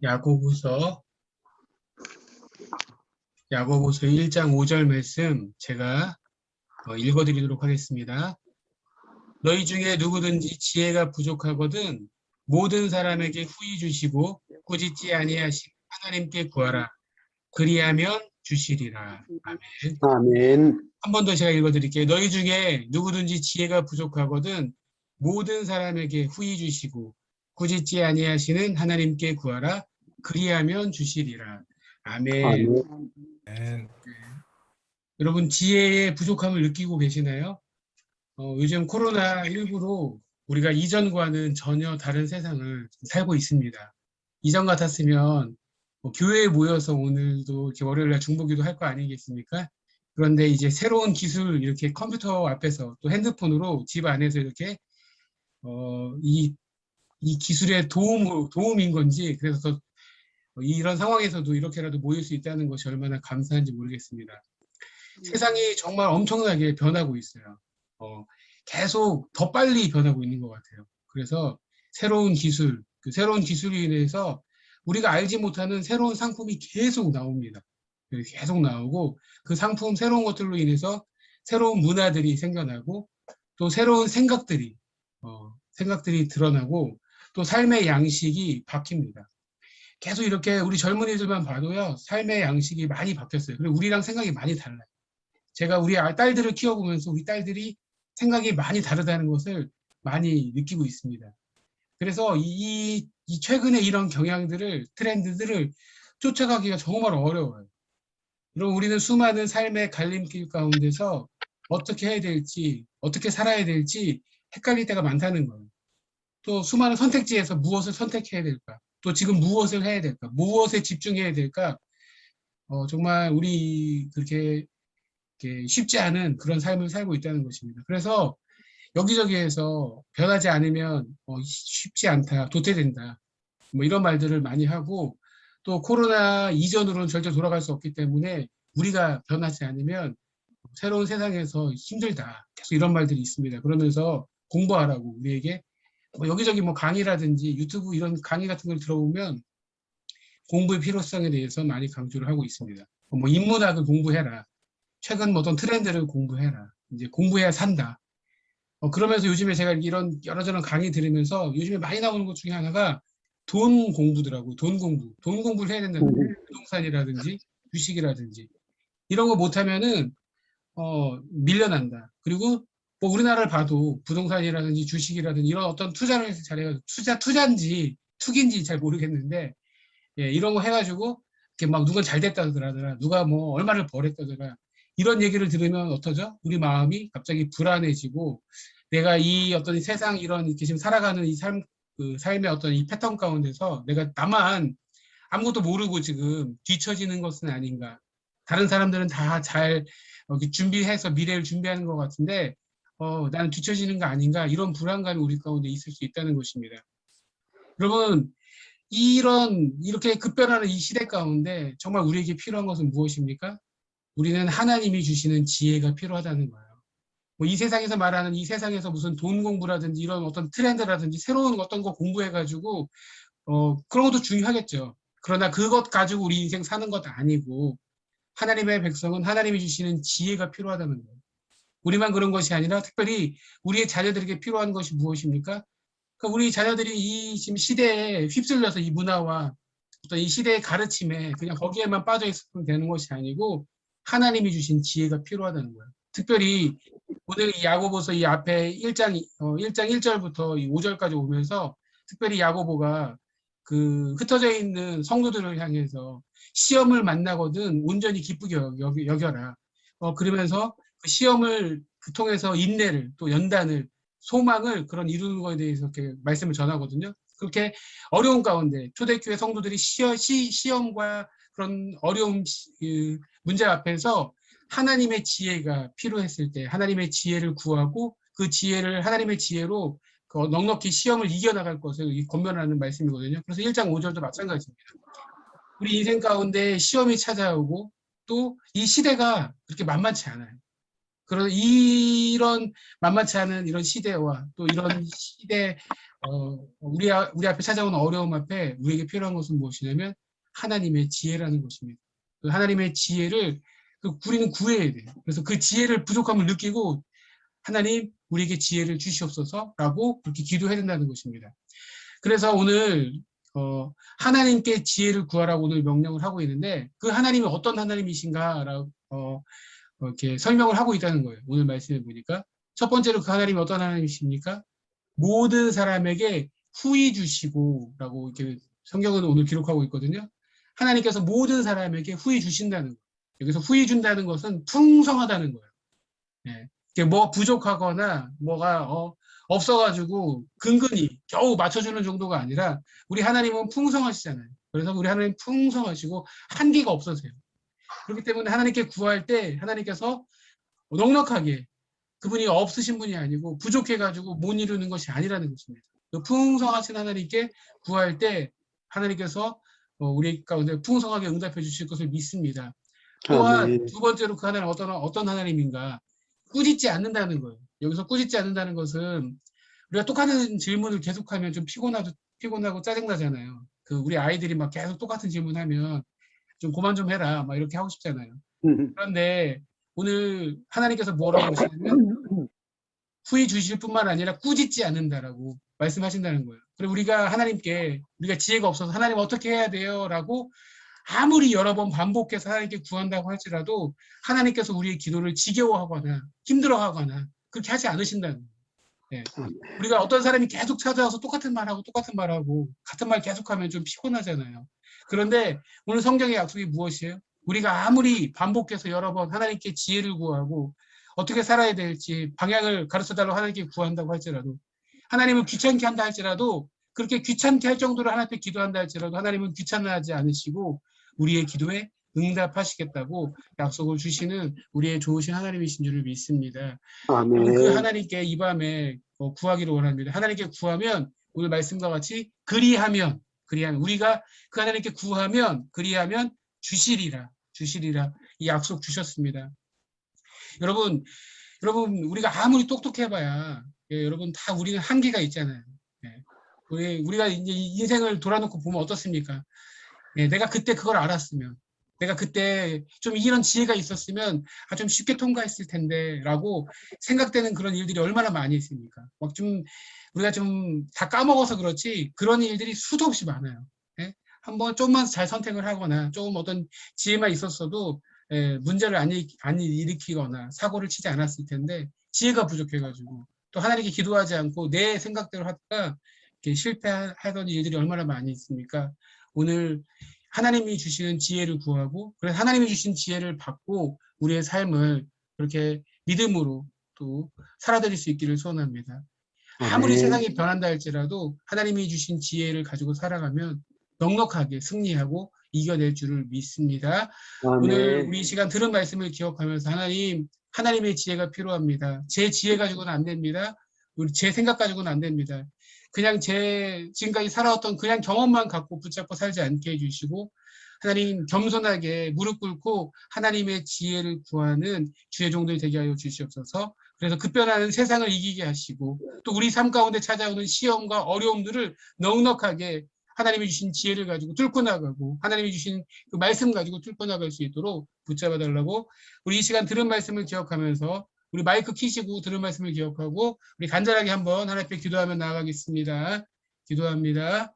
야고보서 1장 5절 말씀 제가 읽어드리도록 하겠습니다. 너희 중에 누구든지 지혜가 부족하거든 모든 사람에게 후히 주시고 꾸짖지 아니하신 하나님께 구하라. 그리하면 주시리라. 아멘. 아멘. 한 번 더 제가 읽어드릴게요. 너희 중에 누구든지 지혜가 부족하거든 모든 사람에게 후히 주시고 꾸짖지 아니하시는 하나님께 구하라. 그리하면 주시리라. 아멘. 아멘. 여러분 지혜의 부족함을 느끼고 계시나요? 요즘 코로나19로 우리가 이전과는 전혀 다른 세상을 살고 있습니다. 이전 같았으면 교회에 모여서 오늘도 이렇게 월요일날 중보기도 할 거 아니겠습니까? 그런데 이제 새로운 기술 이렇게 컴퓨터 앞에서 또 핸드폰으로 집 안에서 이렇게 이 기술의 도움인 건지 그래서 이런 상황에서도 이렇게라도 모일 수 있다는 것이 얼마나 감사한지 모르겠습니다. 세상이 정말 엄청나게 변하고 있어요. 계속 더 빨리 변하고 있는 것 같아요. 그래서 새로운 기술, 그 새로운 기술로 인해서 우리가 알지 못하는 새로운 상품이 계속 나옵니다. 계속 나오고 그 상품 새로운 것들로 인해서 새로운 문화들이 생겨나고 또 새로운 생각들이 드러나고 또 삶의 양식이 바뀝니다. 계속 이렇게 우리 젊은이들만 봐도요, 삶의 양식이 많이 바뀌었어요. 그리고 우리랑 생각이 많이 달라요. 제가 우리 딸들을 키워보면서 우리 딸들이 생각이 많이 다르다는 것을 많이 느끼고 있습니다. 그래서 이 최근에 이런 경향들을, 트렌드들을 쫓아가기가 정말 어려워요. 그럼 우리는 수많은 삶의 갈림길 가운데서 어떻게 해야 될지, 어떻게 살아야 될지 헷갈릴 때가 많다는 거예요. 또 수많은 선택지에서 무엇을 선택해야 될까? 또 지금 무엇을 해야 될까? 무엇에 집중해야 될까? 정말 우리 그렇게 쉽지 않은 그런 삶을 살고 있다는 것입니다. 그래서 여기저기에서 변하지 않으면 쉽지 않다, 도태된다, 뭐 이런 말들을 많이 하고 또 코로나 이전으로는 절대 돌아갈 수 없기 때문에 우리가 변하지 않으면 새로운 세상에서 힘들다. 계속 이런 말들이 있습니다. 그러면서 공부하라고 우리에게 여기저기 뭐 강의라든지 유튜브 이런 강의 같은 걸 들어보면 공부의 필요성에 대해서 많이 강조를 하고 있습니다. 뭐 인문학을 공부해라. 최근 어떤 트렌드를 공부해라. 이제 공부해야 산다. 그러면서 요즘에 제가 이런 여러저런 강의 들으면서 요즘에 많이 나오는 것 중에 하나가 돈 공부더라고요. 돈 공부. 돈 공부를 해야 된다는 거예요. 부동산이라든지 주식이라든지. 이런 거 못하면은, 밀려난다. 그리고 뭐 우리나라를 봐도 부동산이라든지 주식이라든지 이런 어떤 투자를 잘해가지고 투자인지 투기인지 잘 모르겠는데, 예, 이런 거 해가지고 이렇게 막 누가 잘 됐다더라. 누가 뭐 얼마를 벌었다더라. 이런 얘기를 들으면 어떠죠? 우리 마음이 갑자기 불안해지고 내가 이 어떤 세상 이런 이렇게 지금 살아가는 이 삶의 어떤 이 패턴 가운데서 내가 나만 아무것도 모르고 지금 뒤처지는 것은 아닌가. 다른 사람들은 다 잘 준비해서 미래를 준비하는 것 같은데 나는 뒤처지는 거 아닌가. 이런 불안감이 우리 가운데 있을 수 있다는 것입니다. 여러분, 이렇게 급변하는 이 시대 가운데 정말 우리에게 필요한 것은 무엇입니까? 우리는 하나님이 주시는 지혜가 필요하다는 거예요. 뭐 이 세상에서 말하는 이 세상에서 무슨 돈 공부라든지 이런 어떤 트렌드라든지 새로운 어떤 거 공부해가지고 그런 것도 중요하겠죠. 그러나 그것 가지고 우리 인생 사는 것도 아니고 하나님의 백성은 하나님이 주시는 지혜가 필요하다는 거예요. 우리만 그런 것이 아니라 특별히 우리의 자녀들에게 필요한 것이 무엇입니까? 그러니까 우리 자녀들이 이 지금 시대에 휩쓸려서 이 문화와 어떤 이 시대의 가르침에 그냥 거기에만 빠져 있으면 되는 것이 아니고 하나님이 주신 지혜가 필요하다는 거예요. 특별히 오늘 이 야고보서 이 앞에 1장 1절부터 5절까지 오면서 특별히 야고보가 그 흩어져 있는 성도들을 향해서 시험을 만나거든 온전히 기쁘게 여겨라. 그러면서 그 시험을 통해서 인내를 또 연단을 소망을 그런 이루는 것에 대해서 이렇게 말씀을 전하거든요. 그렇게 어려운 가운데 초대교회 성도들이 시험과 그런 어려운 문제 앞에서 하나님의 지혜가 필요했을 때 하나님의 지혜를 구하고 그 지혜를 하나님의 지혜로 넉넉히 시험을 이겨나갈 것을 권면하는 말씀이거든요. 그래서 1장 5절도 마찬가지입니다. 우리 인생 가운데 시험이 찾아오고 또 이 시대가 그렇게 만만치 않아요. 그런 이런 만만치 않은 이런 시대와 또 이런 시대 우리 앞에 찾아오는 어려움 앞에 우리에게 필요한 것은 무엇이냐면 하나님의 지혜라는 것입니다. 그 하나님의 지혜를 우리는 구해야 돼요. 그래서 그 지혜를 부족함을 느끼고 하나님 우리에게 지혜를 주시옵소서라고 그렇게 기도해야 된다는 것입니다. 그래서 오늘 하나님께 지혜를 구하라고 오늘 명령을 하고 있는데 그 하나님이 어떤 하나님이신가라고 이렇게 설명을 하고 있다는 거예요. 오늘 말씀해 보니까 첫 번째로 그 하나님이 어떤 하나님이십니까? 모든 사람에게 후히 주시고라고 이렇게 성경은 오늘 기록하고 있거든요. 하나님께서 모든 사람에게 후히 주신다는 거예요. 여기서 후히 준다는 것은 풍성하다는 거예요. 예. 뭐 부족하거나 뭐가 없어가지고 근근히 겨우 맞춰주는 정도가 아니라 우리 하나님은 풍성하시잖아요. 그래서 우리 하나님 풍성하시고 한계가 없으세요. 그렇기 때문에 하나님께 구할 때 하나님께서 넉넉하게 그분이 없으신 분이 아니고 부족해가지고 못 이루는 것이 아니라는 것입니다. 그 풍성하신 하나님께 구할 때 하나님께서 우리 가운데 풍성하게 응답해 주실 것을 믿습니다. 또한 두 번째로 그 하나님은 어떤 하나님인가? 꾸짖지 않는다는 거예요. 여기서 꾸짖지 않는다는 것은 우리가 똑같은 질문을 계속하면 좀 피곤하고 짜증나잖아요. 우리 아이들이 막 계속 똑같은 질문하면 좀 그만 좀 해라 막 이렇게 하고 싶잖아요. 그런데 오늘 하나님께서 뭐라고 하시냐면 후히 주실 뿐만 아니라 꾸짖지 않는다라고 말씀하신다는 거예요. 그리고 우리가 지혜가 없어서 하나님 어떻게 해야 돼요? 라고 아무리 여러 번 반복해서 하나님께 구한다고 할지라도 하나님께서 우리의 기도를 지겨워하거나 힘들어하거나 그렇게 하지 않으신다는 거예요. 네. 우리가 어떤 사람이 계속 찾아와서 똑같은 말하고 같은 말 계속하면 좀 피곤하잖아요. 그런데 오늘 성경의 약속이 무엇이에요? 우리가 아무리 반복해서 여러 번 하나님께 지혜를 구하고 어떻게 살아야 될지 방향을 가르쳐달라고 하나님께 구한다고 할지라도 하나님은 귀찮게 한다 할지라도 그렇게 귀찮게 할 정도로 하나님께 기도한다 할지라도 하나님은 귀찮아하지 않으시고 우리의 기도에 응답하시겠다고 약속을 주시는 우리의 좋으신 하나님이신 줄을 믿습니다. 아멘. 그 하나님께 이 밤에 구하기를 원합니다. 하나님께 구하면 오늘 말씀과 같이 그리하면 우리가 그 하나님께 구하면 그리하면 주시리라 이 약속 주셨습니다. 여러분 우리가 아무리 똑똑해봐야 여러분 다 우리는 한계가 있잖아요. 우리가 이제 인생을 돌아놓고 보면 어떻습니까? 내가 그때 그걸 알았으면 내가 그때 좀 이런 지혜가 있었으면 좀 쉽게 통과했을 텐데 라고 생각되는 그런 일들이 얼마나 많이 있습니까? 우리가 좀 다 까먹어서 그렇지 그런 일들이 수도 없이 많아요. 한번 좀만 잘 선택을 하거나 조금 어떤 지혜만 있었어도 문제를 안 일으키거나 사고를 치지 않았을 텐데 지혜가 부족해가지고 또 하나님께 기도하지 않고 내 생각대로 하다가 실패하던 일들이 얼마나 많이 있습니까? 오늘 하나님이 주시는 지혜를 구하고 그래서 하나님이 주신 지혜를 받고 우리의 삶을 그렇게 믿음으로 또 살아드릴 수 있기를 소원합니다. 아무리 세상이 변한다 할지라도 하나님이 주신 지혜를 가지고 살아가면 넉넉하게 승리하고 이겨낼 줄을 믿습니다. 오늘 우리 이 시간 들은 말씀을 기억하면서 하나님의 지혜가 필요합니다. 제 지혜 가지고는 안 됩니다. 제 생각 가지고는 안 됩니다. 그냥 지금까지 살아왔던 그냥 경험만 갖고 붙잡고 살지 않게 해주시고 하나님 겸손하게 무릎 꿇고 하나님의 지혜를 구하는 주의 종들이 되게 하여 주시옵소서. 그래서 급변하는 세상을 이기게 하시고 또 우리 삶 가운데 찾아오는 시험과 어려움들을 넉넉하게 하나님이 주신 지혜를 가지고 뚫고 나가고 하나님이 주신 그 말씀 가지고 뚫고 나갈 수 있도록 붙잡아 달라고 우리 이 시간 들은 말씀을 기억하면서 우리 마이크 켜시고 들은 말씀을 기억하고 우리 간절하게 한번 하나님 앞에 기도하며 나아가겠습니다. 기도합니다.